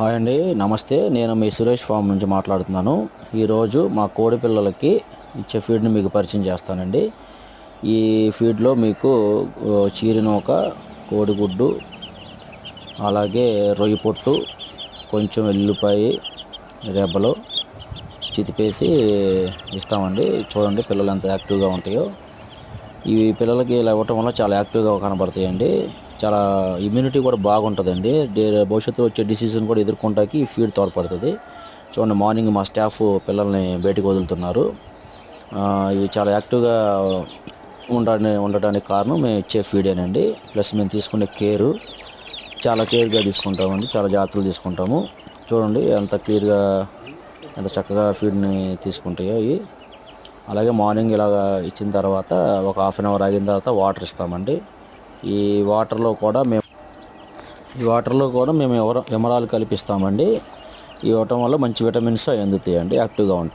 Hi అండి, నమస్తే. నేను మీ సురేష్ ఫామ్ నుంచి మాట్లాడుతున్నాను. ఈరోజు మా కోడి పిల్లలకి ఇచ్చే ఫీడ్ని మీకు పరిచయం చేస్తానండి. ఈ ఫీడ్లో మీకు చీరినూక, కోడిగుడ్డు, అలాగే రొయ్యి పొట్టు, కొంచెం ఎల్లుల్లిపాయ రెబ్బలు చితిపేసి ఇస్తామండి. చూడండి పిల్లలు ఎంత యాక్టివ్గా ఉంటాయో. ఈ పిల్లలకి ఇలా ఇవ్వటం వల్ల చాలా యాక్టివ్గా కనబడతాయండి. చాలా ఇమ్యూనిటీ కూడా బాగుంటుందండి. భవిష్యత్తులో వచ్చే డిసీజ్ని కూడా ఎదుర్కొంటానికి ఈ ఫీడ్ తోడ్పడుతుంది. చూడండి, మార్నింగ్ మా స్టాఫ్ పిల్లల్ని బయటికి వదులుతున్నారు. ఇవి చాలా యాక్టివ్గా ఉండడానికి కారణం మేము ఇచ్చే ఫీడేనండి. ప్లస్ మేము తీసుకునే కేరు చాలా కేర్గా తీసుకుంటామండి. చాలా జాగ్రత్తలు తీసుకుంటాము. చూడండి ఎంత క్లియర్గా, ఎంత చక్కగా ఫీడ్ని తీసుకుంటాయో ఇవి. అలాగే మార్నింగ్ ఇలాగ ఇచ్చిన తర్వాత ఒక హాఫ్ అన్ అవర్ ఆగిన తర్వాత వాటర్ ఇస్తామండి. ఈ వాటర్లో కూడా మేము ఎమరాలు కల్పిస్తామండి. ఇవ్వటం వల్ల మంచి విటమిన్స్ అందుతాయండి, యాక్టివ్గా ఉంటాయి.